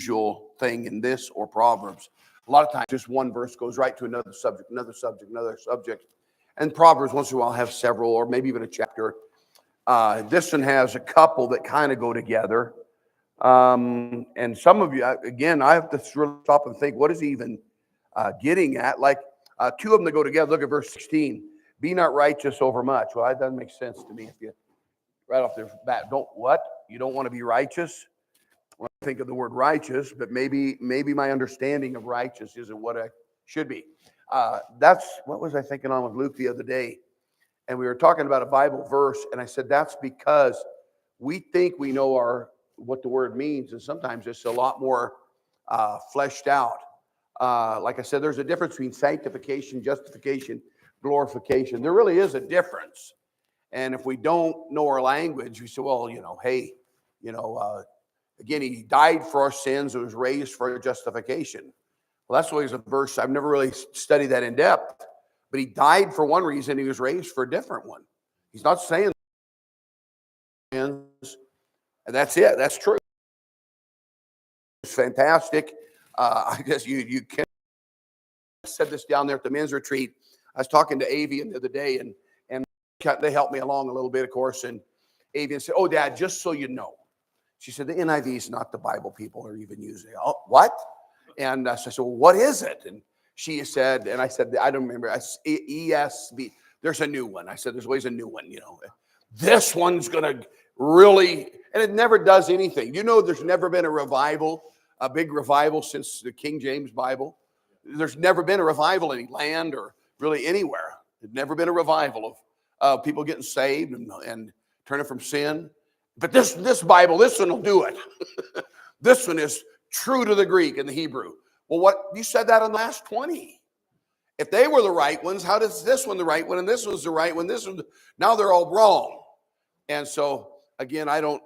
usual thing in this or Proverbs. A lot of times just one verse goes right to another subject, another subject, another subject. And Proverbs once in a while have several or maybe even a chapter. This one has a couple that kind of go together. And some of you, again, I have to really stop and think, what is he even getting at? Like two of them that go together. Look at verse 16. Be not righteous over much. Well, that doesn't make sense to me. If you right off the bat, you don't want to be righteous? When I think of the word righteous, but maybe my understanding of righteous isn't what I should be. That's what was I thinking on with Luke the other day? And we were talking about a Bible verse, and I said that's because we think we know what the word means, and sometimes it's a lot more fleshed out. Like I said, there's a difference between sanctification, justification, glorification. There really is a difference. And if we don't know our language, we say, well, hey, again, he died for our sins and was raised for our justification. Well, that's always a verse. I've never really studied that in depth. But he died for one reason. He was raised for a different one. He's not saying and that's it. That's true. It's fantastic. I guess you can. I said this down there at the men's retreat. I was talking to Avian the other day, and they helped me along a little bit, of course. And Avian said, "Oh, Dad, just so you know," she said, "the NIV is not the Bible people are even using." Oh, what? And so I said, "Well, what is it?" And she said, and I said, I don't remember. ESV. There's a new one. I said, there's always a new one. This one's gonna really, and it never does anything. There's never been a big revival since the King James Bible. There's never been a revival in any land or really anywhere. There's never been a revival of people getting saved and turning from sin. But this Bible, this one will do it. This one is true to the Greek and the Hebrew. Well, what you said that in the last 20. If they were the right ones, how does this one the right one and this one's the right one? Now they're all wrong. And so again, I don't,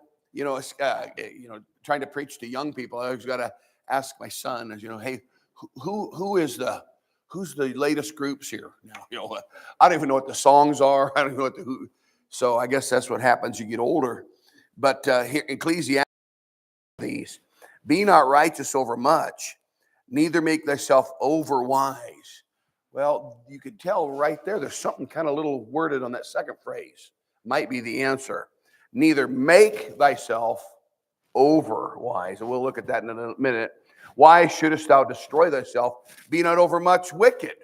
trying to preach to young people, I always got to ask my son, hey, who's the latest groups here now? I don't even know what the songs are. I don't even know who. So I guess that's what happens. You get older. But here, Ecclesiastes, these, be not righteous over much, neither make thyself over wise. Well, you could tell right there's something kind of little worded on that second phrase. Might be the answer. Neither make thyself over wise. And we'll look at that in a minute. Why shouldest thou destroy thyself? Be not over much wicked.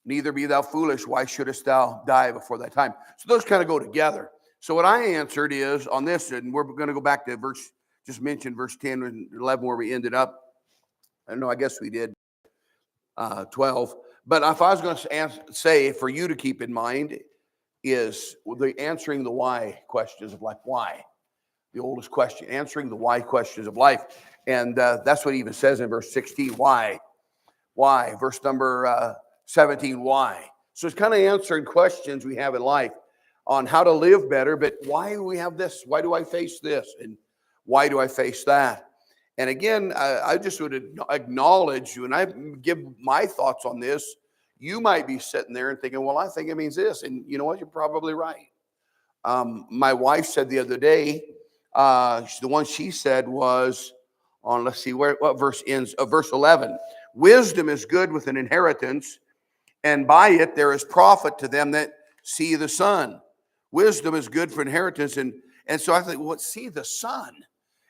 Neither be thou foolish. Why shouldest thou die before thy time? So those kind of go together. So what I answered is on this, and we're going to go back to just mentioned verse 10 and 11 where we ended up. I don't know, I guess we did 12. But if I was going to say for you to keep in mind is answering the why questions of life. Why? The oldest question. Answering the why questions of life. And that's what he even says in verse 16. Why? Why? Verse number 17. Why? So it's kind of answering questions we have in life on how to live better. But why do we have this? Why do I face this? And why do I face that? And again, I just would acknowledge you, and I give my thoughts on this. You might be sitting there and thinking, well, I think it means this. And you know what? You're probably right. My wife said the other day, the one she said was on, let's see, what verse ends, verse 11. Wisdom is good with an inheritance, and by it there is profit to them that see the sun. Wisdom is good for inheritance. And so I think, well, see the sun.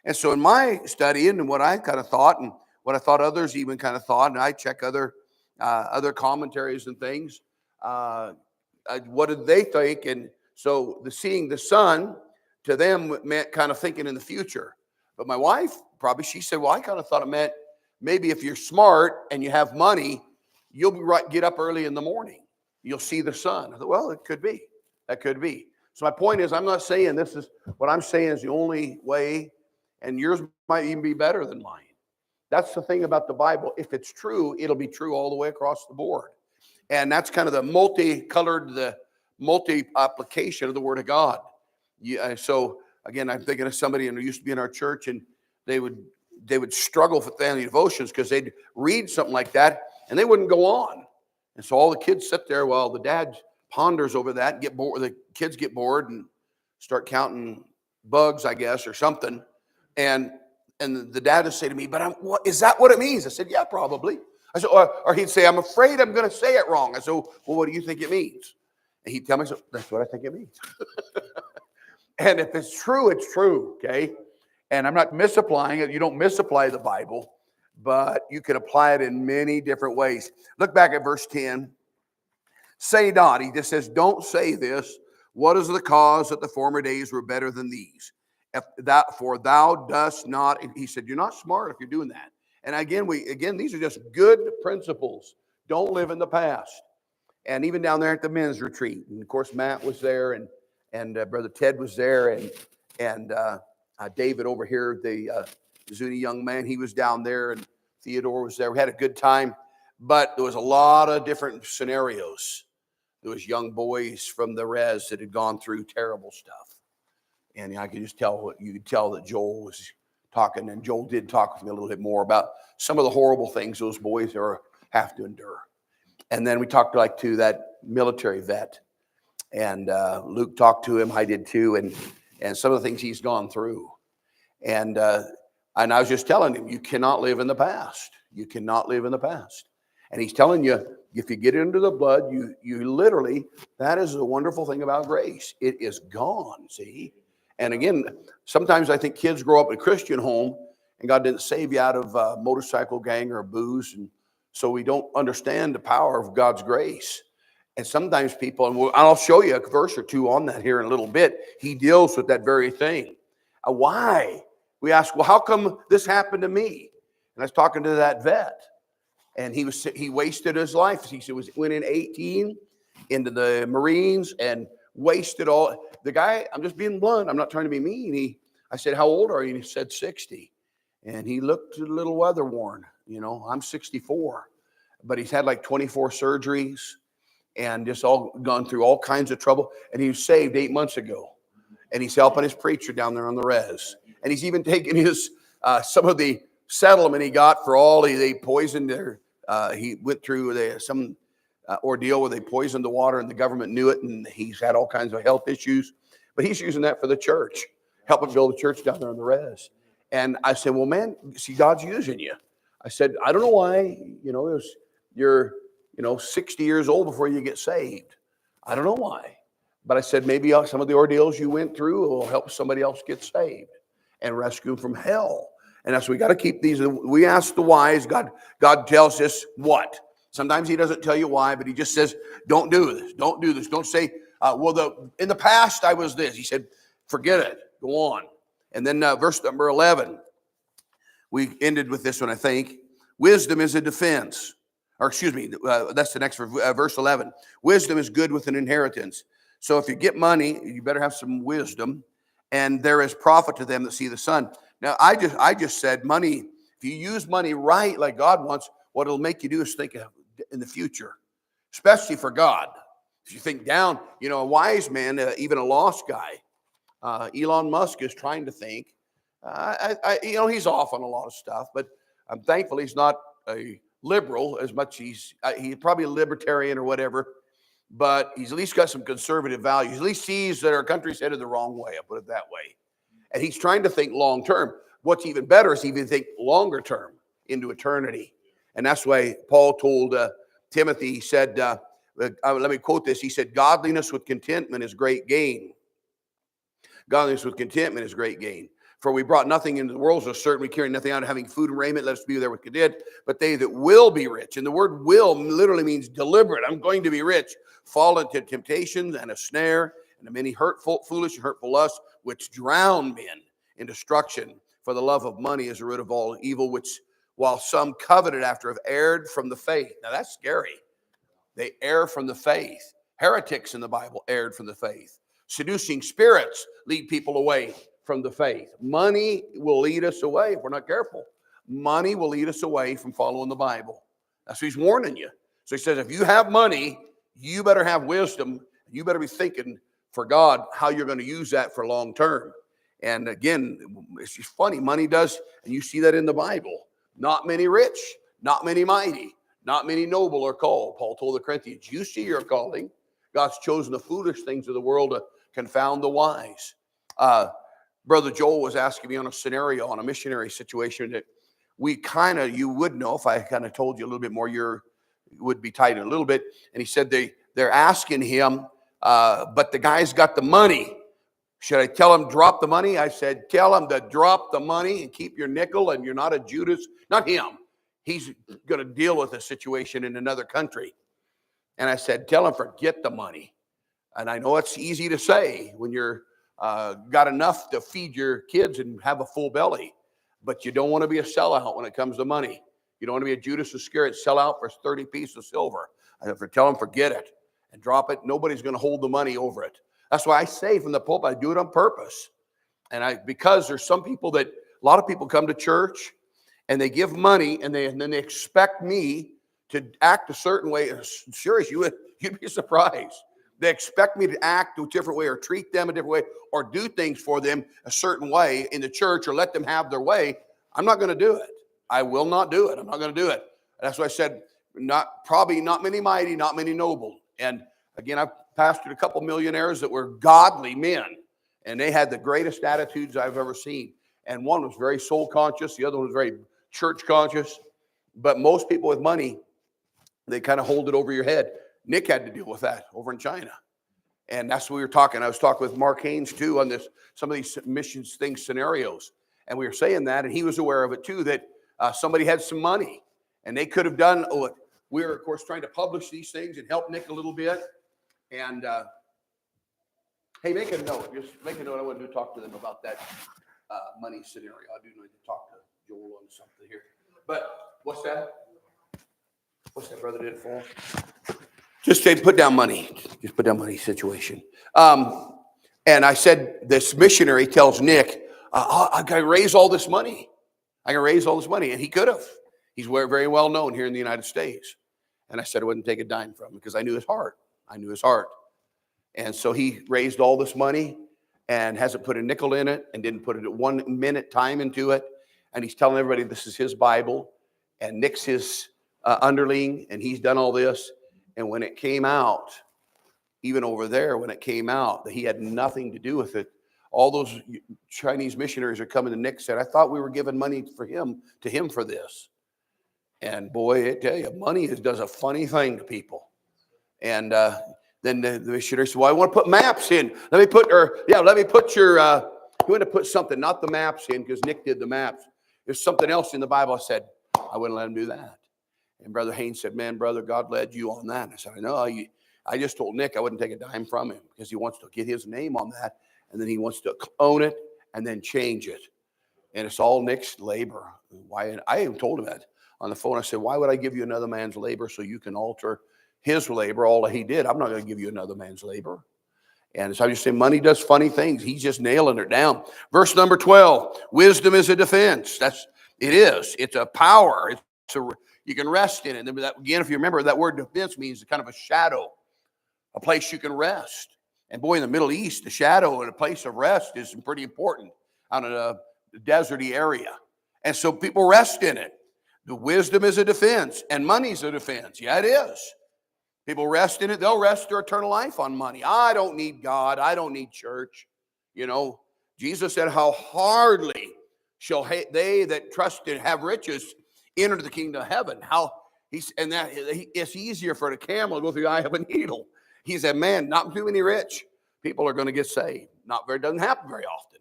And so in my studying and what I kind of thought and what I thought others even kind of thought, and I check other commentaries and things, what did they think? And so seeing the sun to them meant kind of thinking in the future. But my wife, she said, well, I kind of thought it meant maybe if you're smart and you have money, you'll get up early in the morning. You'll see the sun. I thought, well, it could be. That could be. So my point is, I'm not saying this is what I'm saying is the only way, and yours might even be better than mine. That's the thing about the Bible. If it's true, it'll be true all the way across the board. And that's kind of the multi-application of the Word of God. So again, I'm thinking of somebody who used to be in our church, and they would struggle with family devotions because they'd read something like that, and they wouldn't go on. And so all the kids sit there while the dad ponders over that and get bored. The kids get bored and start counting bugs, I guess, or something. And And the dad would say to me, but what, is that what it means? I said, yeah, probably. I said, or he'd say, I'm afraid I'm going to say it wrong. I said, well, what do you think it means? And he'd tell me, so that's what I think it means. And if it's true, it's true, okay? And I'm not misapplying it. You don't misapply the Bible, but you can apply it in many different ways. Look back at verse 10. Say not, he just says, don't say this. What is the cause that the former days were better than these? For thou dost not, he said, you're not smart if you're doing that. And again, these are just good principles. Don't live in the past. And even down there at the men's retreat, and of course Matt was there, and Brother Ted was there, and David over here, the Zuni young man, he was down there, and Theodore was there. We had a good time, but there was a lot of different scenarios. There was young boys from the res that had gone through terrible stuff. And I could just tell, you could tell that Joel was talking, and Joel did talk with me a little bit more about some of the horrible things those boys have to endure. And then we talked to that military vet, and Luke talked to him, I did too, and some of the things he's gone through. And I was just telling him, you cannot live in the past. You cannot live in the past. And he's telling you, if you get into the blood, you literally, that is the wonderful thing about grace. It is gone, see? And again, sometimes I think kids grow up in a Christian home and God didn't save you out of a motorcycle gang or booze. And so we don't understand the power of God's grace. And sometimes people, and I'll show you a verse or two on that here in a little bit, he deals with that very thing. Why? We ask, well, how come this happened to me? And I was talking to that vet, and he wasted his life. He went in 18 into the Marines and wasted all. The guy, I'm just being blunt, I'm not trying to be mean. I said, how old are you? And he said 60. And he looked a little weather worn. I'm 64. But he's had like 24 surgeries and just all gone through all kinds of trouble. And he was saved 8 months ago. And he's helping his preacher down there on the res. And he's even taken his some of the settlement he got for all they poisoned their. He went through some ordeal where they poisoned the water, and the government knew it, and he's had all kinds of health issues. But he's using that for the church, helping build a church down there on the res. And I said, well, man, see, God's using you. I said, I don't know why, you're 60 years old before you get saved. I don't know why. But I said, maybe some of the ordeals you went through will help somebody else get saved and rescue them from hell. And that's, we got to keep these. We ask the whys. God tells us what. Sometimes he doesn't tell you why, but he just says, don't do this. Don't do this. Don't say, in the past I was this. He said, forget it. Go on. And then verse number 11. We ended with this one, I think. Wisdom is a defense. Or excuse me, that's the next verse 11. Wisdom is good with an inheritance. So if you get money, you better have some wisdom. And there is profit to them that see the sun. Now, I just said money, if you use money right like God wants, what it'll make you do is think in the future, especially for God. If you think down, a wise man, even a lost guy, Elon Musk is trying to think. He's off on a lot of stuff, but I'm thankful he's not a liberal as much. He's probably a libertarian or whatever, but he's at least got some conservative values. At least sees that our country's headed the wrong way. I'll put it that way. And he's trying to think long term. What's even better is even think longer term into eternity. And that's why Paul told Timothy, he said, let me quote this. He said, godliness with contentment is great gain. Godliness with contentment is great gain. For we brought nothing into the world, so certainly we carry nothing out of having food and raiment. Let us be there with content. But they that will be rich, and the word will literally means deliberate. I'm going to be rich. Fall into temptations and a snare and a many foolish and hurtful lusts, which drown men in destruction. For the love of money is the root of all evil, which while some coveted after have erred from the faith. Now that's scary. They err from the faith. Heretics in the Bible erred from the faith. Seducing spirits lead people away from the faith. Money will lead us away if we're not careful. Money will lead us away from following the Bible. That's what he's warning you. So he says, if you have money, you better have wisdom. You better be thinking for God how you're going to use that for long term. And again, it's just funny. Money does, and you see that in the Bible. Not many rich, not many mighty, not many noble are called. Paul told the Corinthians, you see your calling. God's chosen the foolish things of the world to confound the wise. Brother Joel was asking me on a scenario, on a missionary situation that you would know if I kind of told you a little bit more, you would be tight in a little bit. And he said they're asking him, but the guy's got the money. Should I tell him drop the money? I said, tell him to drop the money and keep your nickel, and you're not a Judas. Not him. He's going to deal with a situation in another country. And I said, tell him forget the money. And I know it's easy to say when you're got enough to feed your kids and have a full belly, but you don't want to be a sellout when it comes to money. You don't want to be a Judas Iscariot, sell out for 30 pieces of silver. I said, tell him forget it and drop it. Nobody's going to hold the money over it. That's why I say from the pulpit, I do it on purpose. And because there's some people a lot of people come to church and they give money and then they expect me to act a certain way. Serious, you'd be surprised. They expect me to act a different way or treat them a different way or do things for them a certain way in the church or let them have their way. I'm not going to do it. I will not do it. I'm not going to do it. That's why I said, probably not many mighty, not many noble. And again, I've pastored a couple millionaires that were godly men, and they had the greatest attitudes I've ever seen. And one was very soul conscious. The other one was very church conscious. But most people with money, they kind of hold it over your head. Nick had to deal with that over in China. And that's what we were talking. I was talking with Mark Haynes too on some of these missions scenarios. And we were saying that, and he was aware of it too, that somebody had some money and they could have done, we were of course trying to publish these things and help Nick a little bit. And hey, make a note. Just make a note. I want to talk to them about that money scenario. I do need to talk to Joel on something here. But what's that? What's that, brother? Did it fall? Just say, put down money. Just put down money situation. And I said, this missionary tells Nick, I got to raise all this money. I can raise all this money. And he could have. He's very well known here in the United States. And I said I wouldn't take a dime from him because I knew his heart. I knew his heart. And so he raised all this money and hasn't put a nickel in it and didn't put it 1 minute time into it. And he's telling everybody this is his Bible. And Nick's his underling. And he's done all this. And when it came out, even over there, when it came out that he had nothing to do with it, all those Chinese missionaries are coming to Nick and said, I thought we were giving money to him for this. And boy, I tell you, money does a funny thing to people. And then the missionary said, well, I want to put maps in. Let me put your, you want to put something, not the maps in, because Nick did the maps. There's something else in the Bible. I said, I wouldn't let him do that. And Brother Haynes said, man, brother, God led you on that. And I said, I know. I just told Nick I wouldn't take a dime from him because he wants to get his name on that. And then he wants to own it and then change it. And it's all Nick's labor. Why? I even told him that on the phone. I said, why would I give you another man's labor so you can alter his labor, all that he did? I'm not going to give you another man's labor. And so I just say money does funny things. He's just nailing it down. Verse number 12, wisdom is a defense. It is. It's a power. You can rest in it. And again, if you remember, that word defense means kind of a shadow, a place you can rest. And boy, in the Middle East, the shadow and a place of rest is pretty important out in a deserty area. And so people rest in it. The wisdom is a defense, and money's a defense. Yeah, it is. People rest in it. They'll rest their eternal life on money. I don't need God. I don't need church. You know, Jesus said, how hardly shall they that trust and have riches enter the kingdom of heaven. It's easier for the camel to go through the eye of a needle. He said, man, not too many rich people are going to get saved. Doesn't happen very often.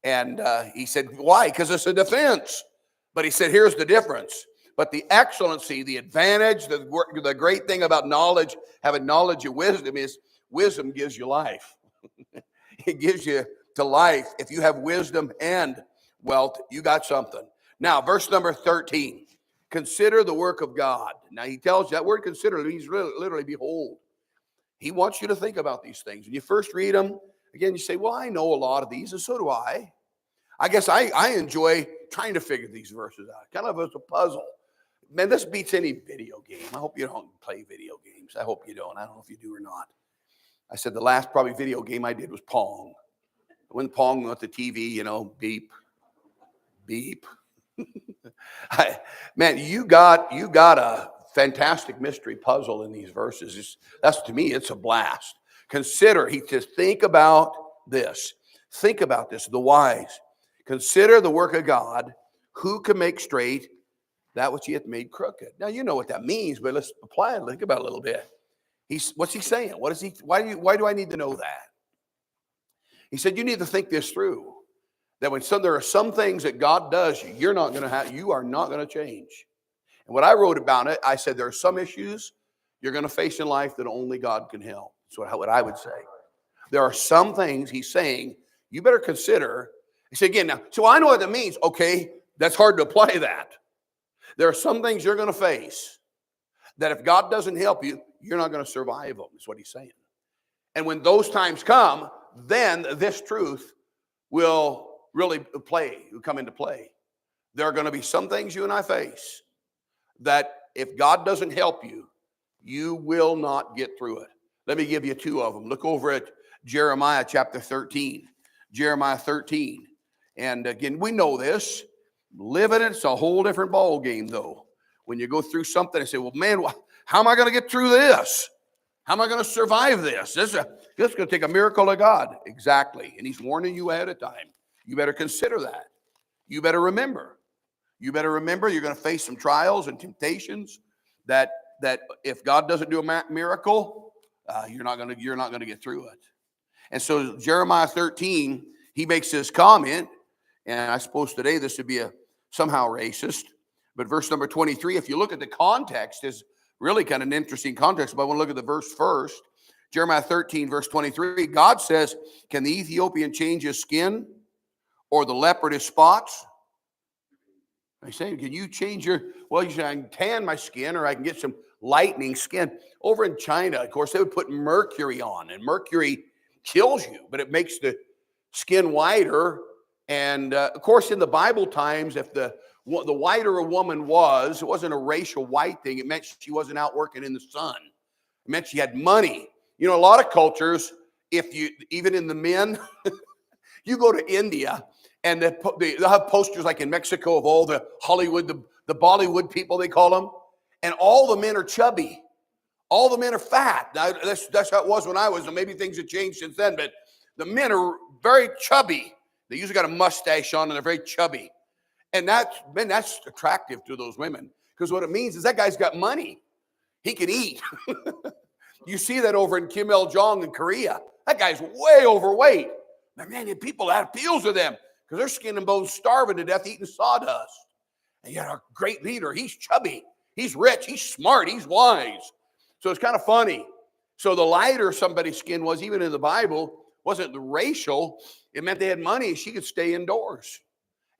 And he said, why? Because it's a defense. But he said, here's the difference. But the excellency, the advantage, the great thing about knowledge, having knowledge and wisdom is wisdom gives you life. It gives you to life. If you have wisdom and wealth, you got something. Now, verse number 13, consider the work of God. Now, he tells you that word consider means literally behold. He wants you to think about these things. When you first read them, again, you say, well, I know a lot of these, and so do I. I guess I enjoy trying to figure these verses out. Kind of as a puzzle. Man, this beats any video game. I hope you don't play video games. I hope you don't. I don't know if you do or not. I said the last probably video game I did was Pong. When Pong went to TV, beep, beep. Man, you got a fantastic mystery puzzle in these verses. To me, it's a blast. Consider, he says, think about this. Think about this, the wise. Consider the work of God, who can make straight that which he hath made crooked. Now, you know what that means, but let's apply it. Think about it a little bit. What's he saying? Why do I need to know that? He said, you need to think this through. That there are some things that God does, you are not going to change. And what I wrote about it, I said there are some issues you're going to face in life that only God can help. That's what I would say. There are some things he's saying you better consider. He said again, now, so I know what that means. Okay, that's hard to apply that. There are some things you're going to face that if God doesn't help you, you're not going to survive them, is what he's saying. And when those times come, then this truth will really come into play. There are going to be some things you and I face that if God doesn't help you, you will not get through it. Let me give you two of them. Look over at Jeremiah chapter 13. Jeremiah 13. And again, we know this. Living it's a whole different ball game, though. When you go through something and say, well, man, how am I going to get through this? How am I going to survive this? This is going to take a miracle of God. Exactly. And he's warning you ahead of time. You better consider that. You better remember. You're going to face some trials and temptations that if God doesn't do a miracle, you're not going to get through it. And so Jeremiah 13, he makes this comment, and I suppose today this would be somehow racist, but verse number 23, if you look at the context, is really kind of an interesting context, but I want to look at the verse first. Jeremiah 13, verse 23, God says, can the Ethiopian change his skin or the leopard his spots? I say, can you change you say, I can tan my skin or I can get some lightening skin. Over in China, of course, they would put mercury on, and mercury kills you, but it makes the skin whiter. And of course, in the Bible times, if the whiter a woman was, it wasn't a racial white thing. It meant she wasn't out working in the sun. It meant she had money. You know, a lot of cultures, even in the men, you go to India, and they'll have posters like in Mexico of all the Hollywood, the Bollywood people, they call them. And all the men are chubby. All the men are fat. Now, that's how it was when I was, and maybe things have changed since then, but the men are very chubby. They usually got a mustache on, and they're very chubby. And that's attractive to those women, because what it means is that guy's got money. He can eat. You see that over in Kim Il-jung in Korea. That guy's way overweight. But man, that appeals to them, because they're skin and bones starving to death eating sawdust. And yet our great leader, he's chubby. He's rich. He's smart. He's wise. So it's kind of funny. So the lighter somebody's skin was, even in the Bible, wasn't the racial. It meant they had money. She could stay indoors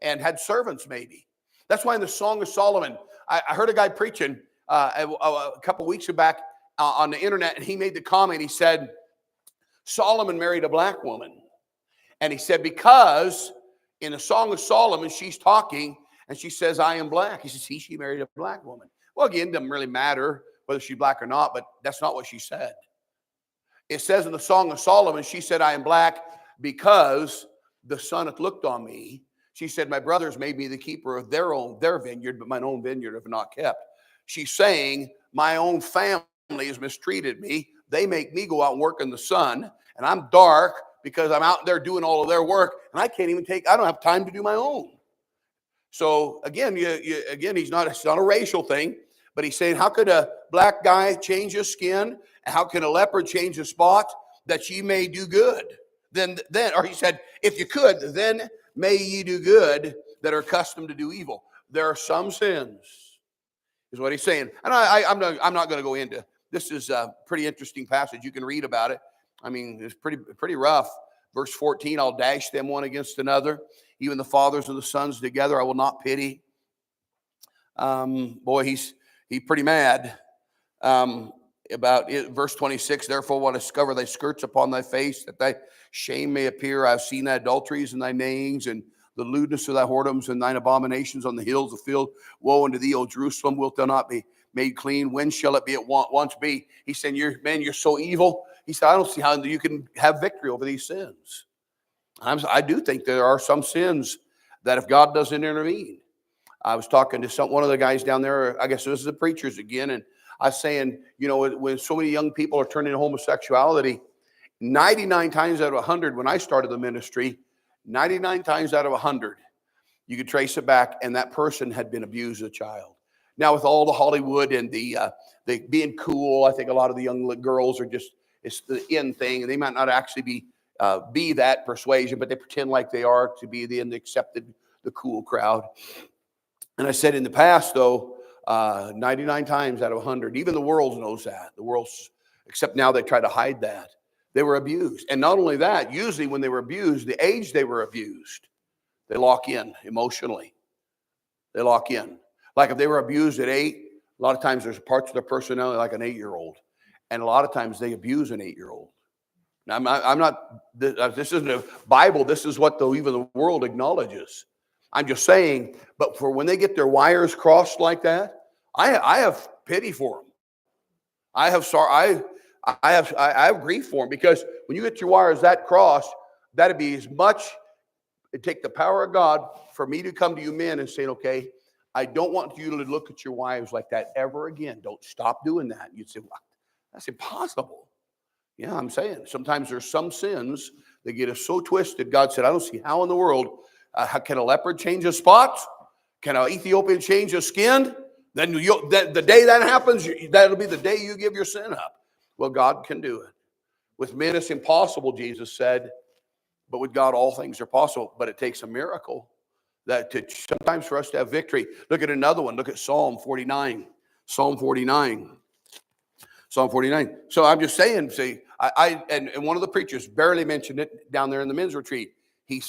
and had servants maybe. That's why in the Song of Solomon, I heard a guy preaching a couple weeks back on the internet, and he made the comment. He said, Solomon married a black woman. And he said, because in the Song of Solomon, she's talking, and she says, I am black. He says, see, she married a black woman. Well, again, it doesn't really matter whether she's black or not, but that's not what she said. It says in the Song of Solomon, she said, I am black because the sun hath looked on me. She said, my brothers made me the keeper of their vineyard, but mine own vineyard have not kept. She's saying, my own family has mistreated me. They make me go out and work in the sun, and I'm dark because I'm out there doing all of their work, and I don't have time to do my own. So again, it's not a racial thing, but he's saying, how could a black guy change his skin? How can a leopard change his spot that ye may do good? Then, or he said, if you could, then may ye do good that are accustomed to do evil. There are some sins, is what he's saying. And I'm not going to go into this. Is a pretty interesting passage. You can read about it. I mean, it's pretty rough. Verse 14, I'll dash them one against another, even the fathers and the sons together I will not pity. He's pretty mad about it. Verse 26, therefore will I discover thy skirts upon thy face, that thy shame may appear. I have seen thy adulteries and thy nayings, and the lewdness of thy whoredoms and thine abominations on the hills of the field. Woe unto thee, O Jerusalem, wilt thou not be made clean? When shall it be at once be? He's saying, you're so evil. He said, I don't see how you can have victory over these sins. I do think there are some sins that if God doesn't intervene. I was talking to one of the guys down there, I guess this is the preachers again, and I was saying, when so many young people are turning to homosexuality, 99 times out of 100 when I started the ministry, 99 times out of 100, you could trace it back, and that person had been abused as a child. Now, with all the Hollywood and the being cool, I think a lot of the young girls are just, it's the in thing, and they might not actually be that persuasion, but they pretend like they are to be the accepted, the cool crowd. And I said in the past, though, 99 times out of 100, even the world knows that. The world's, except now they try to hide that. They were abused. And not only that, usually when they were abused, the age they were abused, they lock in emotionally. They lock in. Like if they were abused at 8, a lot of times there's parts of their personality like an 8-year-old. And a lot of times they abuse an 8-year-old. Now, I'm not, this isn't a Bible. This is what even the world acknowledges. I'm just saying, but for when they get their wires crossed like that, I have pity for them. I have grief for them, because when you get your wires that crossed, that'd be as much, it'd take the power of God for me to come to you men and say, okay, I don't want you to look at your wives like that ever again. Don't stop doing that. You'd say, well, that's impossible. Yeah, I'm saying sometimes there's some sins that get us so twisted. God said, I don't see how in the world, can a leopard change his spots? Can an Ethiopian change his skin? Then the day that happens, that'll be the day you give your sin up. Well, God can do it. With men, it's impossible, Jesus said, but with God, all things are possible. But it takes a miracle sometimes for us to have victory. Look at another one. Look at Psalm 49. Psalm 49. Psalm 49. So I'm just saying, see, and one of the preachers barely mentioned it down there in the men's retreat. He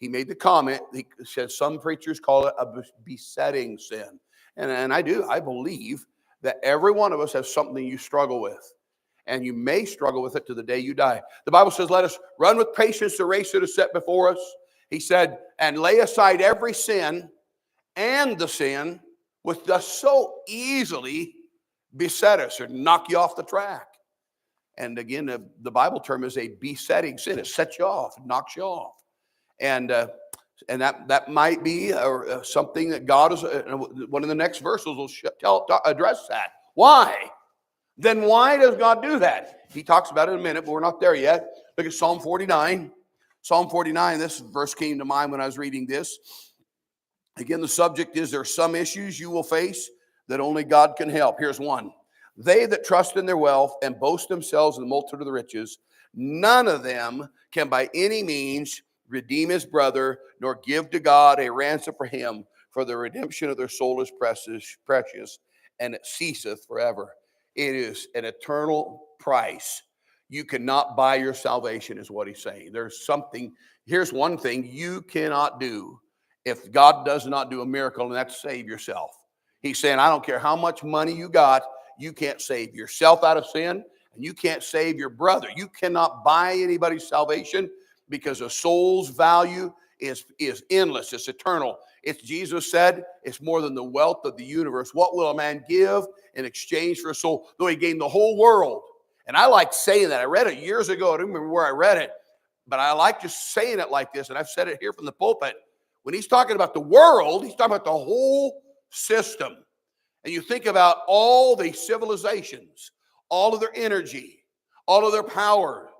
made the comment, he said some preachers call it a besetting sin. And I believe that every one of us has something you struggle with. And you may struggle with it to the day you die. The Bible says, let us run with patience the race that is set before us. He said, and lay aside every sin and the sin which does so easily beset us or knock you off the track. And again, the Bible term is a besetting sin. It sets you off, it knocks you off. And that might be something that God is, one of the next verses will address that. Why? Then why does God do that? He talks about it in a minute, but we're not there yet. Look at Psalm 49. Psalm 49, this verse came to mind when I was reading this. Again, the subject is, there are some issues you will face that only God can help. Here's one. They that trust in their wealth and boast themselves in the multitude of the riches, none of them can by any means redeem his brother, nor give to God a ransom for him. For the redemption of their soul is precious, and it ceaseth forever. It is an eternal price. You cannot buy your salvation, is what he's saying. Here's one thing you cannot do if God does not do a miracle, and that's save yourself. He's saying, I don't care how much money you got, you can't save yourself out of sin, and you can't save your brother. You cannot buy anybody's salvation, because a soul's value is endless. It's eternal. Jesus said, it's more than the wealth of the universe. What will a man give in exchange for a soul, though he gained the whole world? And I like saying that. I read it years ago. I don't remember where I read it, but I like just saying it like this, and I've said it here from the pulpit. When he's talking about the world, he's talking about the whole system. And you think about all the civilizations, all of their energy, all of their power,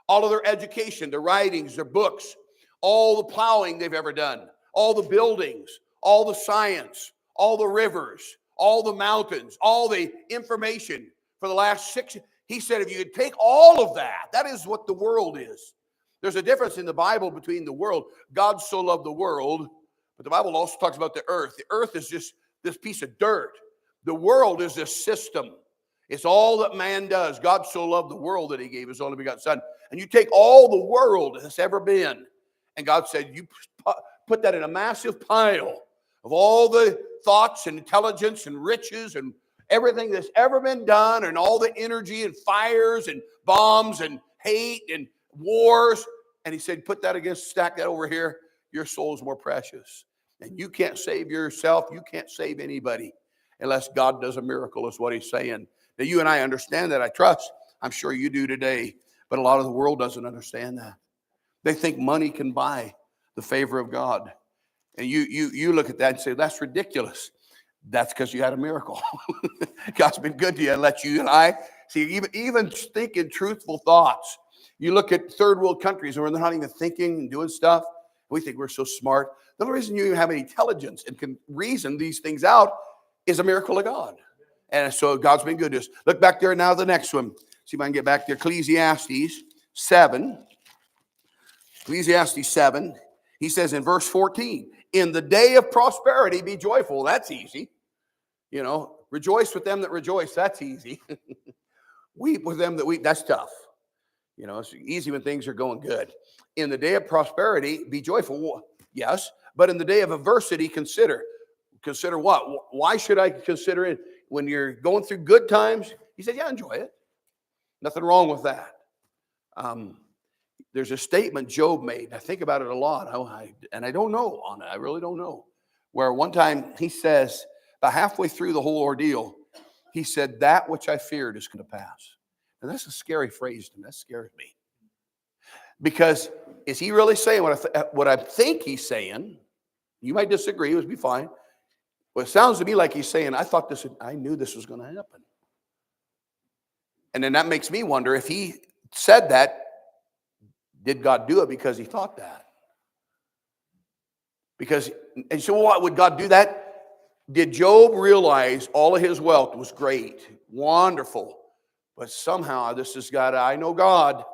all of their education, their writings, their books, all the plowing they've ever done, all the buildings, all the science, all the rivers, all the mountains, all the information for the last 6 years. He said, if you could take all of that, that is what the world is. There's a difference in the Bible between the world. God so loved the world, but the Bible also talks about the earth. The earth is just this piece of dirt. The world is this system. It's all that man does. God so loved the world that he gave his only begotten son. And you take all the world that's ever been, and God said, you put that in a massive pile of all the thoughts and intelligence and riches and everything that's ever been done, and all the energy and fires and bombs and hate and wars. And he said, stack that over here. Your soul is more precious. And you can't save yourself. You can't save anybody unless God does a miracle, is what he's saying. Now, you and I understand that, I trust. I'm sure you do today. But a lot of the world doesn't understand that. They think money can buy the favor of God. And you look at that and say, that's ridiculous. That's because you had a miracle. God's been good to you and let you and I see, even thinking truthful thoughts. You look at third world countries where they're not even thinking and doing stuff. We think we're so smart. The only reason you even have any intelligence and can reason these things out is a miracle of God. And so God's been good to us. Look back there now, the next one. See if I can get back there. Ecclesiastes 7. Ecclesiastes 7. He says in verse 14, in the day of prosperity, be joyful. That's easy. You know, rejoice with them that rejoice. That's easy. Weep with them that weep. That's tough. You know, it's easy when things are going good. In the day of prosperity, be joyful. Yes. But in the day of adversity, consider. Consider what? Why should I consider it? When you're going through good times, he said, yeah, enjoy it. Nothing wrong with that. There's a statement Job made. I think about it a lot. And I don't know on it. I really don't know. Where one time he says, about halfway through the whole ordeal, he said, that which I feared is going to pass. And that's a scary phrase to me. That scares me. Because is he really saying what I think he's saying? You might disagree. It would be fine. But it sounds to me like he's saying, I knew this was going to happen. And then that makes me wonder if he said that, did God do it because he thought that? And so what, would God do that? Did Job realize all of his wealth was great, wonderful, but somehow this has got, I know God,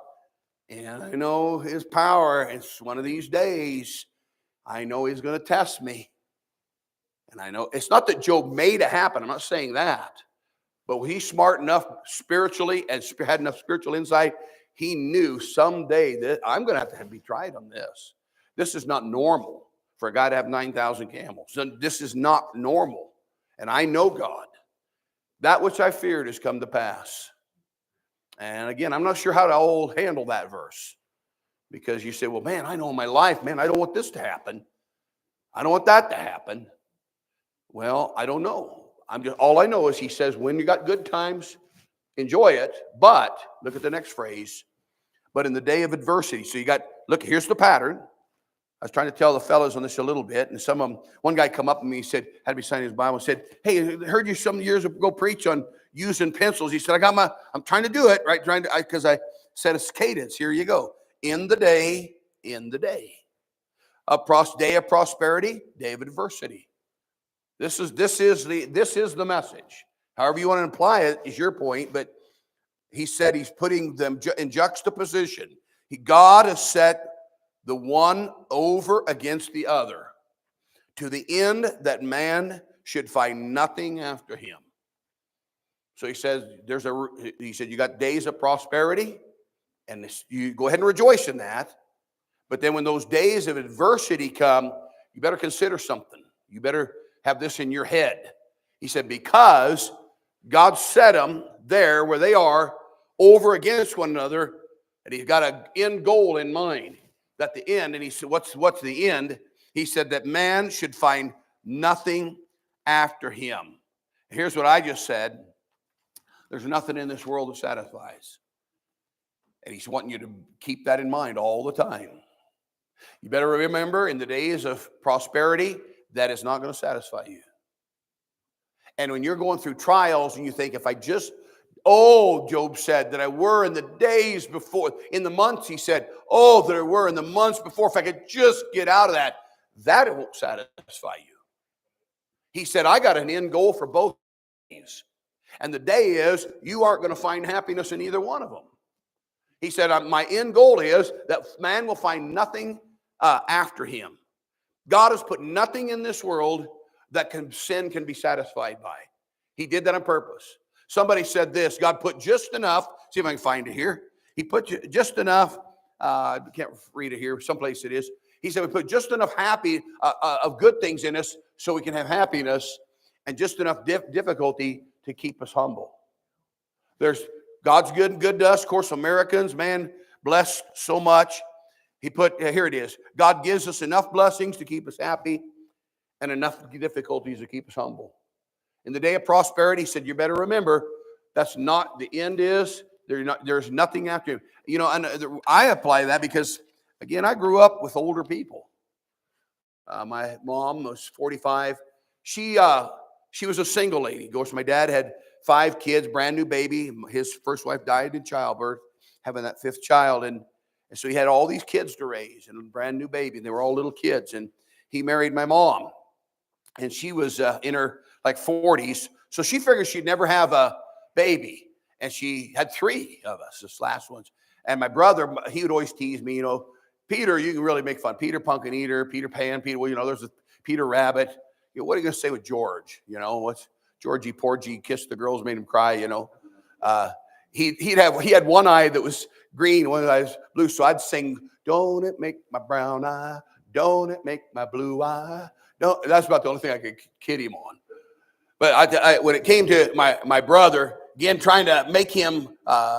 and I know his power. It's one of these days, I know he's going to test me. And I know, it's not that Job made it happen. I'm not saying that. But he's smart enough spiritually and had enough spiritual insight. He knew someday that I'm going to have to be tried on this. This is not normal for a guy to have 9,000 camels. This is not normal. And I know God. That which I feared has come to pass. And again, I'm not sure how to handle that verse. Because you say, well, man, I know in my life, man, I don't want this to happen. I don't want that to happen. Well, I don't know. All I know is he says, when you got good times, enjoy it. But, look at the next phrase, but in the day of adversity. So you got, look, here's the pattern. I was trying to tell the fellows on this a little bit, and some of them, one guy come up to me, he said, had me sign his Bible, and said, hey, I heard you some years ago preach on using pencils. He said, I'm trying to do it, right? Because I said it's cadence. Here you go. In the day. Day of prosperity, day of adversity. This is the message. However you want to imply it is your point, but he said he's putting them in juxtaposition. God has set the one over against the other to the end that man should find nothing after him. So he says, you got days of prosperity, and you go ahead and rejoice in that. But then when those days of adversity come, you better consider something. You better have this in your head. He said, because God set them there where they are over against one another, and he's got an end goal in mind. At the end, and he said, what's the end? He said that man should find nothing after him. Here's what I just said. There's nothing in this world that satisfies. And he's wanting you to keep that in mind all the time. You better remember, in the days of prosperity, that is not going to satisfy you. And when you're going through trials and you think, if I just, Job said that I were in the days before, in the months, he said, that I were in the months before, if I could just get out of that it won't satisfy you. He said, I got an end goal for both days. And the day is, you aren't going to find happiness in either one of them. He said, my end goal is that man will find nothing after him. God has put nothing in this world that sin can be satisfied by. He did that on purpose. Somebody said this, God put just enough, see if I can find it here. He put just enough, I can't read it here, someplace it is. He said we put just enough of good things in us so we can have happiness, and just enough difficulty to keep us humble. There's God's good to us. Of course, Americans, man, blessed so much. He put, here it is. God gives us enough blessings to keep us happy and enough difficulties to keep us humble. In the day of prosperity, he said, you better remember, that's not the end is. There's nothing after him. You know, and I apply that because, again, I grew up with older people. My mom was 45. She was a single lady. Of course, my dad had 5 kids, brand new baby. His first wife died in childbirth. having that fifth child. And so he had all these kids to raise and a brand new baby. And they were all little kids. And he married my mom. And she was in her like 40s. So she figured she'd never have a baby. And she had 3 of us, this last ones. And my brother, he would always tease me, Peter, you can really make fun. Peter Pumpkin Eater, Peter Pan, Peter, there's a Peter Rabbit. What are you going to say with George? What's Georgie Porgy kissed the girls, made him cry, He had one eye that was green, one eye was blue. So I'd sing, don't it make my brown eye, don't it make my blue eye. No, that's about the only thing I could kid him on. But I when it came to my brother, again, trying to make him,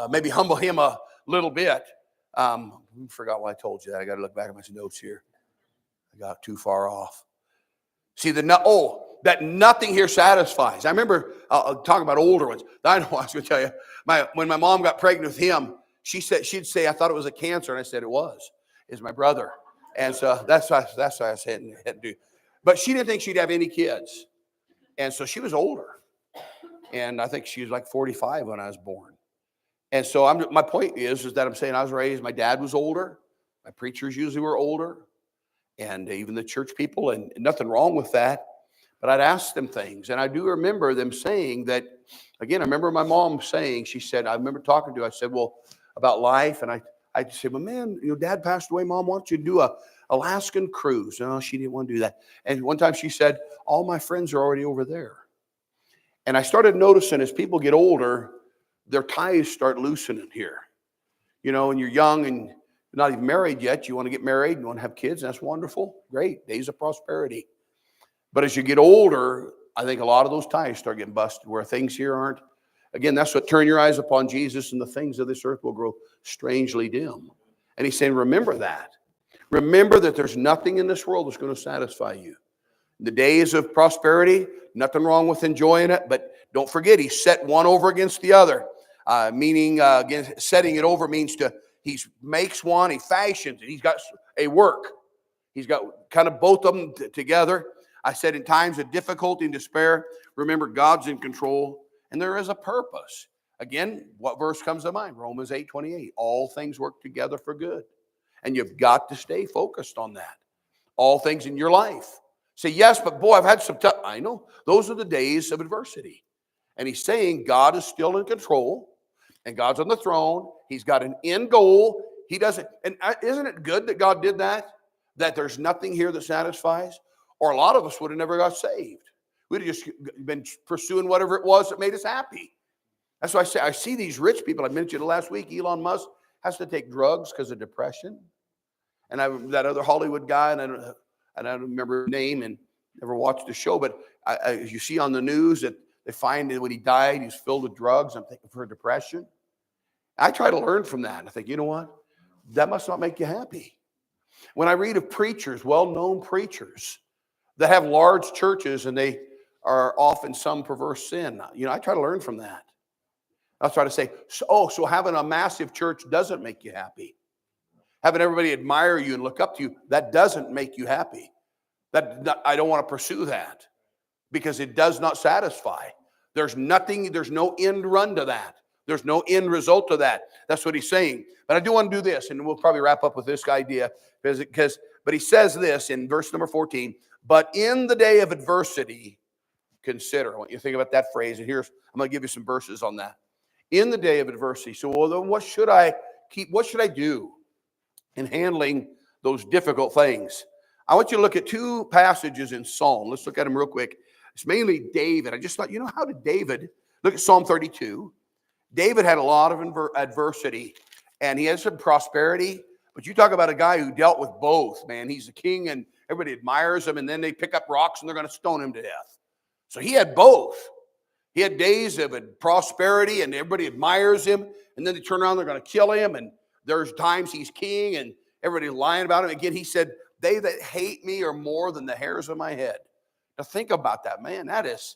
maybe humble him a little bit. I forgot why I told you that. I got to look back at my notes here. I got too far off. See, that nothing here satisfies. I remember talking about older ones. I know I was going to tell you. When my mom got pregnant with him, she'd say, I thought it was a cancer. And I said, it was. It's my brother. And so that's why I was had to do. But she didn't think she'd have any kids. And so she was older. And I think she was like 45 when I was born. And so my point is that I'm saying I was raised, my dad was older. My preachers usually were older. And even the church people, and nothing wrong with that. But I'd ask them things. And I do remember them saying that, again, I remember my mom saying, she said, I remember talking to her, I said, well, about life. And I said, well, man, Dad passed away, Mom, why don't you do a Alaskan cruise? No, she didn't want to do that. And one time she said, all my friends are already over there. And I started noticing as people get older, their ties start loosening here. And you're young and not even married yet. You want to get married, you want to have kids. That's wonderful. Great. Days of prosperity. But as you get older, I think a lot of those ties start getting busted where things here aren't. Again, that's what turn your eyes upon Jesus and the things of this earth will grow strangely dim. And he's saying, remember that. Remember that there's nothing in this world that's going to satisfy you. The days of prosperity, nothing wrong with enjoying it, but don't forget, he set one over against the other. Meaning, again, setting it over means he makes one, he fashions it. He's got a work. He's got kind of both of them together. I said in times of difficulty and despair, remember God's in control and there is a purpose. Again, what verse comes to mind? Romans 8:28. All things work together for good. And you've got to stay focused on that. All things in your life. Say, yes, but boy, I've had some tough. I know. Those are the days of adversity. And he's saying God is still in control and God's on the throne. He's got an end goal. He doesn't. And isn't it good that God did that? That there's nothing here that satisfies? Or a lot of us would have never got saved. We'd have just been pursuing whatever it was that made us happy. That's why I say I see these rich people. I mentioned it last week. Elon Musk has to take drugs because of depression. And that other Hollywood guy, and I don't remember his name and never watched the show, but you see on the news that they find that when he died, he was filled with drugs. I'm thinking for depression. I try to learn from that. I think, you know what? That must not make you happy. When I read of preachers, well-known preachers, that have large churches and they are off in some perverse sin, I try to learn from that. I'll try to say, so having a massive church doesn't make you happy. Having everybody admire you and look up to you, that doesn't make you happy. I don't want to pursue that because it does not satisfy. There's no end run to that. There's no end result to that. That's what he's saying. But I do want to do this, and we'll probably wrap up with this idea. But he says this in verse number 14, but in the day of adversity, consider. I want you to think about that phrase. And I'm going to give you some verses on that. In the day of adversity. So then what should I do in handling those difficult things? I want you to look at 2 passages in Psalm. Let's look at them real quick. It's mainly David. I just thought, how did David, look at Psalm 32. David had a lot of adversity, and he had some prosperity. But you talk about a guy who dealt with both, man. He's a king, and everybody admires him, and then they pick up rocks, and they're going to stone him to death. So he had both. He had days of prosperity, and everybody admires him, and then they turn around, they're going to kill him, and there's times he's king, and everybody's lying about him. Again, he said, they that hate me are more than the hairs of my head. Now think about that, man. That is,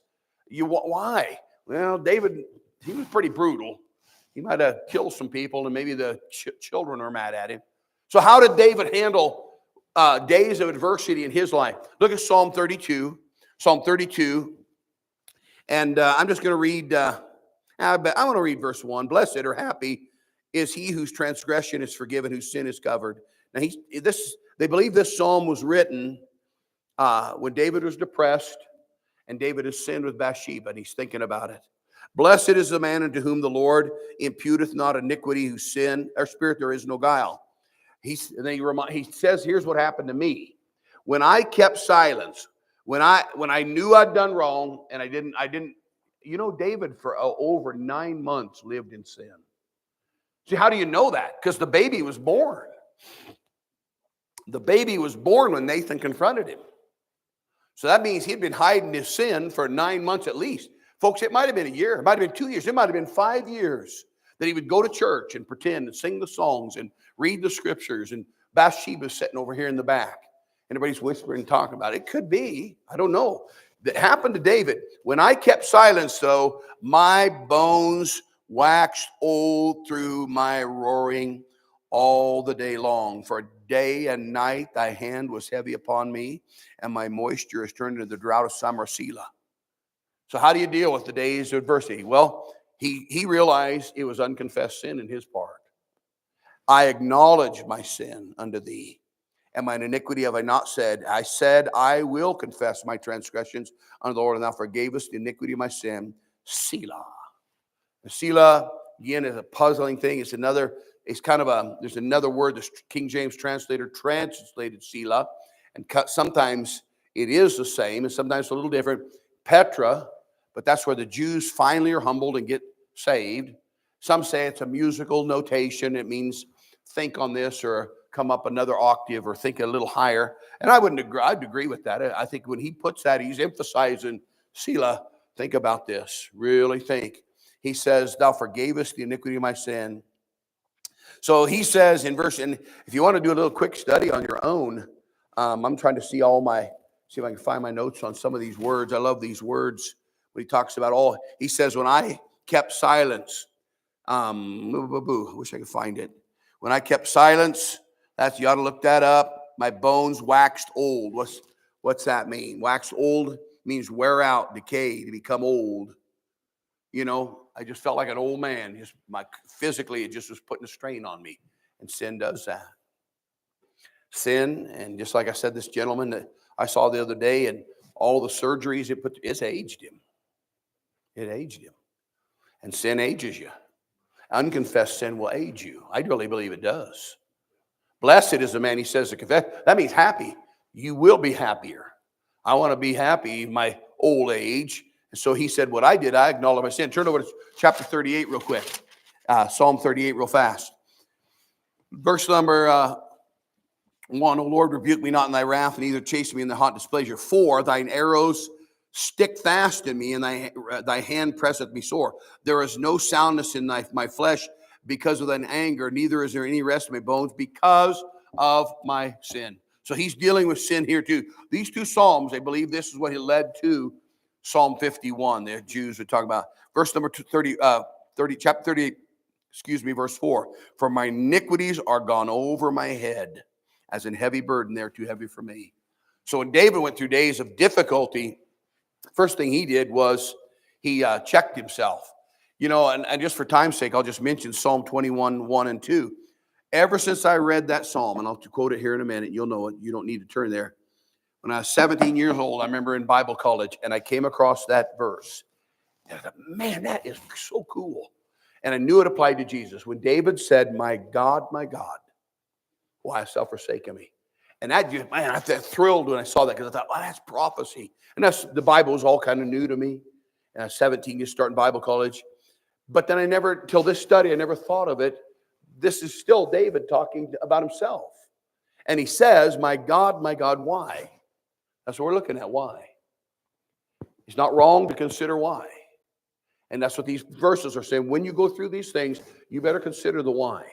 why? Well, David, he was pretty brutal. He might have killed some people, and maybe the children are mad at him. So how did David handle days of adversity in his life? Look at Psalm 32. Psalm 32. And I'm just going to read, I want to read verse 1. Blessed or happy is he whose transgression is forgiven, whose sin is covered. Now, they believe this psalm was written when David was depressed and David has sinned with Bathsheba, and he's thinking about it. Blessed is the man unto whom the Lord imputeth not iniquity, whose sin or spirit there is no guile. He says, here's what happened to me. When I kept silence, when I knew I'd done wrong, and I didn't, David for over 9 months lived in sin. See, how do you know that? Because the baby was born. The baby was born when Nathan confronted him. So that means he'd been hiding his sin for 9 months at least. Folks, it might have been a year. It might have been 2 years. It might have been 5 years that he would go to church and pretend and sing the songs and read the scriptures. And Bathsheba's sitting over here in the back. And everybody's whispering and talking about it. It could be. I don't know. That happened to David. When I kept silence, though, my bones waxed old through my roaring all the day long. For day and night thy hand was heavy upon me, and my moisture is turned into the drought of summer, Selah. So how do you deal with the days of adversity? Well, he realized it was unconfessed sin in his part. I acknowledge my sin unto thee, and mine iniquity have I not said. I said, I will confess my transgressions unto the Lord, and thou forgavest the iniquity of my sin, Selah. The Selah, again, is a puzzling thing. There's another word, the King James translator translated Selah, and sometimes it is the same, and sometimes a little different. Petra, but that's where the Jews finally are humbled and get saved. Some say it's a musical notation. It means think on this or come up another octave or think a little higher. And I'd agree with that. I think when he puts that, he's emphasizing Selah. Think about this. Really think. He says, thou forgavest the iniquity of my sin. So he says in verse, and if you want to do a little quick study on your own, I'm trying to see if I can find my notes on some of these words. I love these words when he talks about he says, when I kept silence, I wish I could find it. When I kept silence, you ought to look that up. My bones waxed old. What's that mean? Waxed old means wear out, decay, to become old. I just felt like an old man. Physically, it just was putting a strain on me. And sin does that. Sin, and just like I said, this gentleman that I saw the other day, and all the surgeries it's aged him. It aged him. And sin ages you. Unconfessed sin will age you. I really believe it does. Blessed is the man, he says, to confess. That means happy. You will be happier. I want to be happy in my old age. And so he said, what I did, I acknowledged my sin. Turn over to chapter 38 real quick. Psalm 38 real fast. Verse number 1, O Lord, rebuke me not in thy wrath, and neither chase me in the hot displeasure. 4, thine arrows stick fast in me, and thy hand presseth me sore. There is no soundness in my flesh because of thine anger, neither is there any rest in my bones because of my sin. So he's dealing with sin here too. These two Psalms, they believe this is what he led to Psalm 51. The Jews are talking about. Verse number 30, chapter 38, verse 4. For my iniquities are gone over my head, as in heavy burden, they're too heavy for me. So when David went through days of difficulty, first thing he did was he checked himself. And just for time's sake, I'll just mention Psalm 21, 1 and 2. Ever since I read that psalm, and I'll quote it here in a minute, you'll know it. You don't need to turn there. When I was 17 years old, I remember in Bible college, and I came across that verse. And I thought, man, that is so cool. And I knew it applied to Jesus. When David said, my God, why hast thou forsaken me? And I felt thrilled when I saw that, because I thought, oh, that's prophecy. And the Bible was all kind of new to me. And I was 17, just starting Bible college. But then till this study, I never thought of it. This is still David talking about himself. And he says, my God, why? That's what we're looking at, why. It's not wrong to consider why. And that's what these verses are saying. When you go through these things, you better consider the why.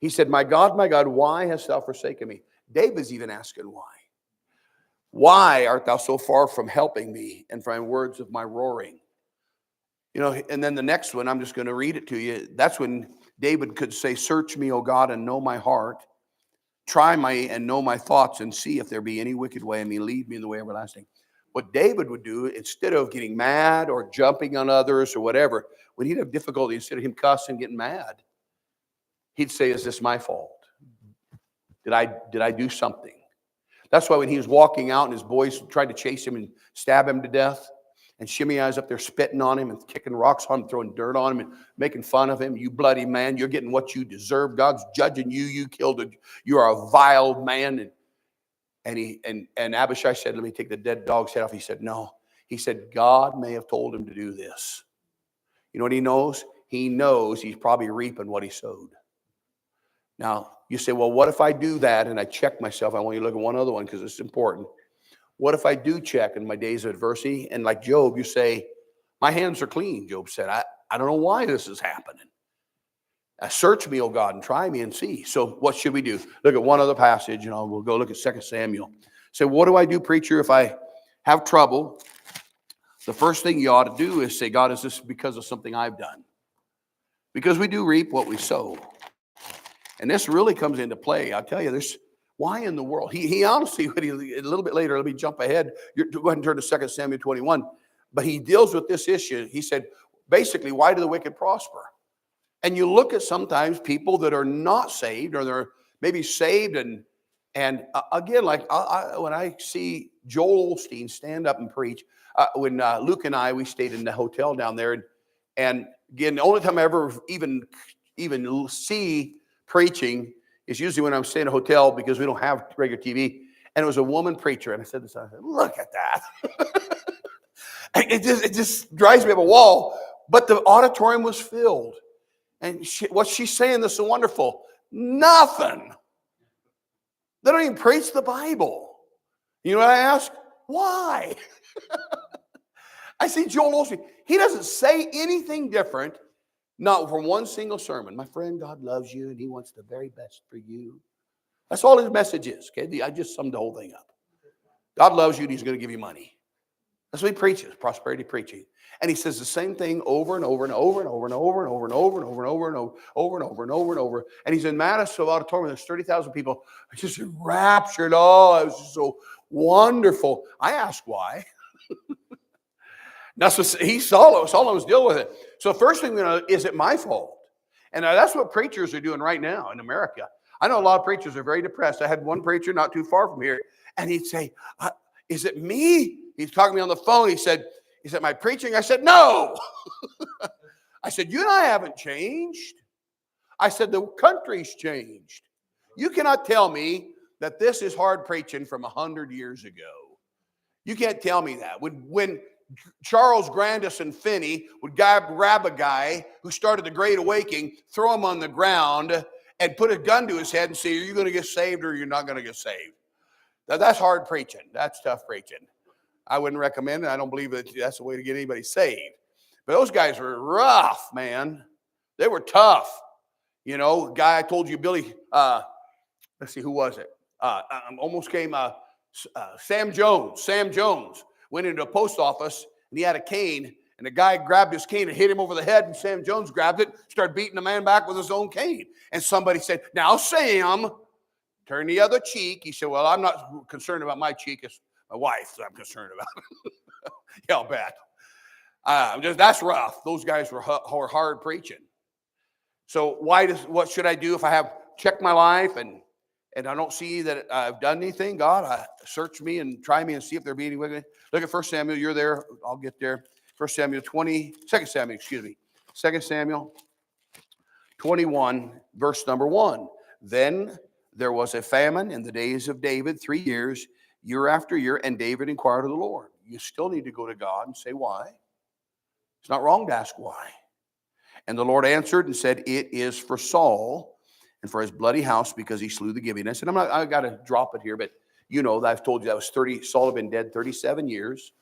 He said, my God, why hast thou forsaken me? David's even asking why. Why art thou so far from helping me and from words of my roaring? And then the next one, I'm just going to read it to you. That's when David could say, search me, O God, and know my heart. Try me and know my thoughts, and see if there be any wicked way in me. Lead me in the way everlasting. What David would do, instead of getting mad or jumping on others or whatever, when he'd have difficulty, instead of him cussing, getting mad, he'd say, is this my fault? Did I do something? That's why when he was walking out and his boys tried to chase him and stab him to death, and Shimei's up there spitting on him and kicking rocks on him, throwing dirt on him and making fun of him. You bloody man, you're getting what you deserve. God's judging you. You killed it. You are a vile man. And Abishai said, let me take the dead dog's head off. He said, no. He said, God may have told him to do this. You know what he knows? He knows he's probably reaping what he sowed. Now, you say, well, what if I do that and I check myself? I want you to look at one other one because it's important. What if I do check in my days of adversity? And like Job, you say, my hands are clean, Job said. I don't know why this is happening. Search me, O God, and try me and see. So what should we do? Look at one other passage, and we'll go look at 2 Samuel. Say, what do I do, preacher, if I have trouble? The first thing you ought to do is say, God, is this because of something I've done? Because we do reap what we sow. And this really comes into play. I'll tell you, there's why in the world? He honestly, a little bit later, let me jump ahead. Go ahead and turn to 2 Samuel 21. But he deals with this issue. He said, basically, why do the wicked prosper? And you look at sometimes people that are not saved, or they're maybe saved, and again, like when I see Joel Osteen stand up and preach, when Luke and we stayed in the hotel down there, and again, the only time I ever even see preaching is usually when I'm staying in a hotel because we don't have regular TV. And it was a woman preacher, and I said, look at that. it just drives me up a wall. But the auditorium was filled. And what she's saying, this is so wonderful. Nothing. They don't even preach the Bible. You know what I ask? Why? I see Joel Osteen. He doesn't say anything different, not from one single sermon. My friend, God loves you, and he wants the very best for you. That's all his message is. Okay, I just summed the whole thing up. God loves you, and he's going to give you money. That's what he preaches, prosperity preaching. And he says the same thing over and over and over and over and over and over and over and over and over and over and over and over and over. And he's in Madison Auditorium. There's 30,000 people. Just raptured. Oh, it was just so wonderful. I asked why. That's what he saw. It. Saul was dealing with it. So first thing, is it my fault? And that's what preachers are doing right now in America. I know a lot of preachers are very depressed. I had one preacher not too far from here, and he'd say, is it me? He's talking to me on the phone. He said, am I preaching? I said, no. I said, you and I haven't changed. I said, the country's changed. You cannot tell me that this is hard preaching from 100 years ago. You can't tell me that. When Charles Grandison Finney would grab a guy who started the Great Awakening, throw him on the ground, and put a gun to his head and say, are you going to get saved or you're not going to get saved? That's hard preaching. That's tough preaching. I wouldn't recommend it. I don't believe that that's the way to get anybody saved. But those guys were rough, man. They were tough. You know, guy I told you, Billy, let's see, who was it? Almost came Sam Jones. Sam Jones went into a post office, and he had a cane, and the guy grabbed his cane and hit him over the head, and Sam Jones grabbed it, started beating the man back with his own cane. And somebody said, now, Sam, turn the other cheek. He said, well, I'm not concerned about my cheek. It's my wife that I'm concerned about. Yeah, I'll bet. That's rough. Those guys were hard preaching. So what should I do if I have checked my life and I don't see that I've done anything? God, search me and try me and see if there be any wickedness. Look at 1 Samuel. You're there. I'll get there. 2 Samuel 21, verse number 1. Then there was a famine in the days of David, 3 years, year after year, and David inquired of the Lord. You still need to go to God and say why. It's not wrong to ask why. And the Lord answered and said, it is for Saul and for his bloody house because he slew the Gibeonites. And I got to drop it here, but you know, I've told you that was Saul had been dead 37 years.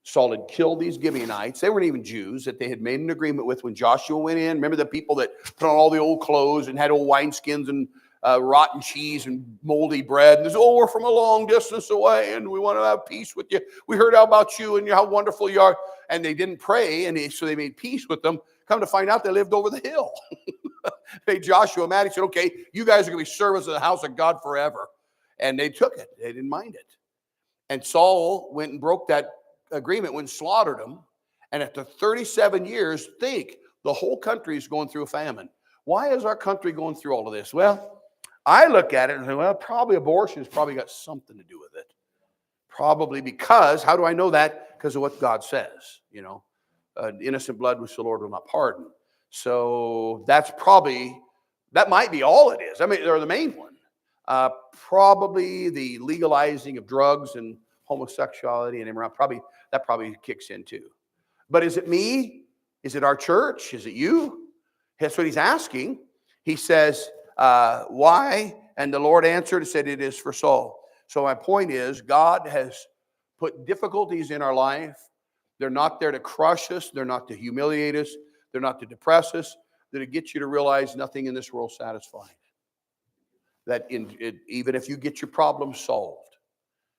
Saul had killed these Gibeonites. They weren't even Jews that they had made an agreement with when Joshua went in. Remember the people that put on all the old clothes and had old wineskins and rotten cheese and moldy bread. And we're from a long distance away and we want to have peace with you. We heard about you and how wonderful you are. And they didn't pray, and so they made peace with them. Come to find out they lived over the hill. Made Joshua mad. He said, okay, you guys are going to be servants of the house of God forever. And they took it. They didn't mind it. And Saul went and broke that agreement, went and slaughtered them. And after 37 years, think, the whole country is going through a famine. Why is our country going through all of this? Well, I look at it and say, well, probably abortion has probably got something to do with it. Probably because, how do I know that? Because of what God says, innocent blood which the Lord will not pardon. So that might be all it is. I mean, they're the main one. Probably the legalizing of drugs and homosexuality and immorality, that probably kicks in too. But is it me? Is it our church? Is it you? That's what he's asking. He says, why? And the Lord answered and said, it is for Saul. So my point is, God has put difficulties in our life. They're not there to crush us. They're not to humiliate us. They're not to depress us. They're to get you to realize nothing in this world satisfies. That even if you get your problem solved.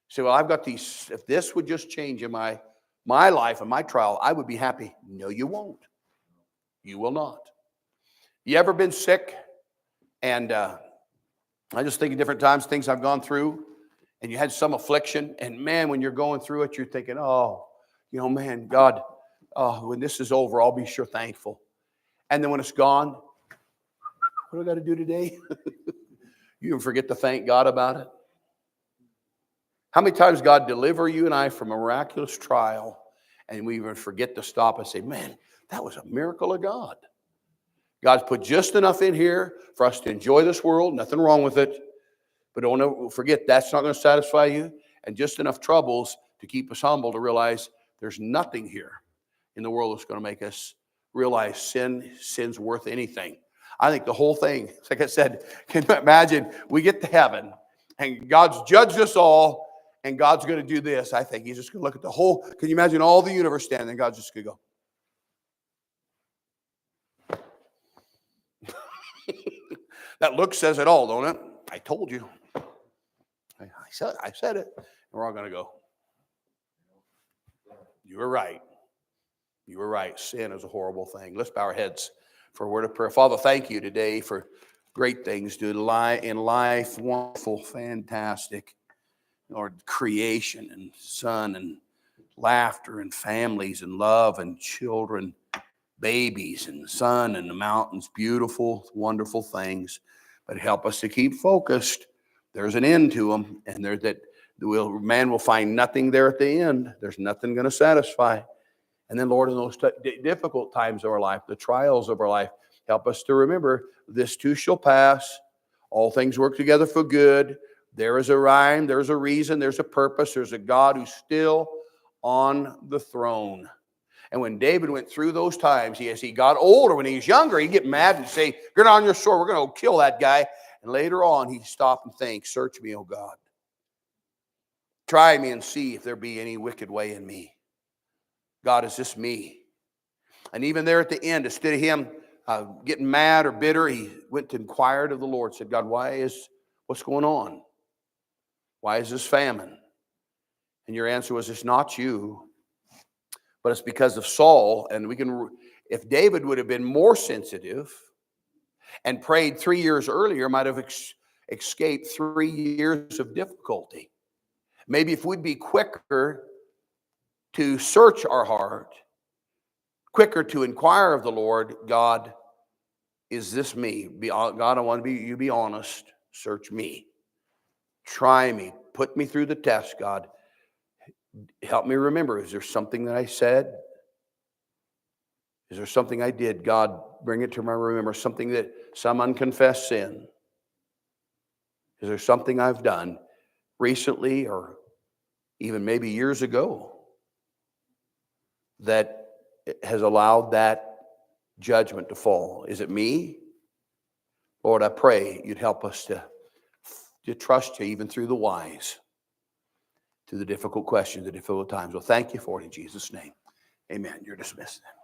Say, well, I've got these, if this would just change in my life and my trial, I would be happy. No, you won't. You will not. You ever been sick? And I just think of different times, things I've gone through, and you had some affliction, and man, when you're going through it, you're thinking, oh, man, God, when this is over, I'll be sure thankful. And then when it's gone, what do I got to do today? You even forget to thank God about it. How many times God deliver you and I from a miraculous trial, and we even forget to stop and say, man, that was a miracle of God. God's put just enough in here for us to enjoy this world, nothing wrong with it. But don't forget, that's not going to satisfy you. And just enough troubles to keep us humble to realize there's nothing here in the world that's going to make us realize sin's worth anything. I think the whole thing, like I said, can you imagine we get to heaven and God's judged us all and God's going to do this. I think he's just going to look at the whole, can you imagine all the universe standing and God's just going to go. That look says it all, don't it? I told you. I said it. And we're all going to go. You were right. You were right. Sin is a horrible thing. Let's bow our heads for a word of prayer. Father, thank you today for great things, dude. In life, wonderful, fantastic, Lord, creation and sun and laughter and families and love and children, babies and sun and the mountains, beautiful, wonderful things. But help us to keep focused. There's an end to them, and man will find nothing there at the end. There's nothing going to satisfy. And then, Lord, in those difficult times of our life, the trials of our life, help us to remember this too shall pass. All things work together for good. There is a rhyme, there's a reason, there's a purpose. There's a God who's still on the throne. And when David went through those times, as he got older, when he was younger, he'd get mad and say, "Get on your sword, we're going to kill that guy." And later on, he'd stop and think, "Search me, O God. Try me and see if there be any wicked way in me. God, is this me?" And even there at the end, instead of him getting mad or bitter, he went to inquire of the Lord, said, "God, what's going on? Why is this famine?" And your answer was, "It's not you, but it's because of Saul." And if David would have been more sensitive and prayed 3 years earlier, might have escaped 3 years of difficulty. Maybe if we'd be quicker to search our heart, quicker to inquire of the Lord, God, is this me? God, I want you to be honest. Search me. Try me. Put me through the test, God. Help me remember, is there something that I said? Is there something I did? God, bring it to my remembrance, some unconfessed sin. Is there something I've done recently or even maybe years ago that has allowed that judgment to fall? Is it me? Lord, I pray you'd help us to trust you even through the whys, through the difficult questions, the difficult times. Well, thank you for it in Jesus' name. Amen. You're dismissed then.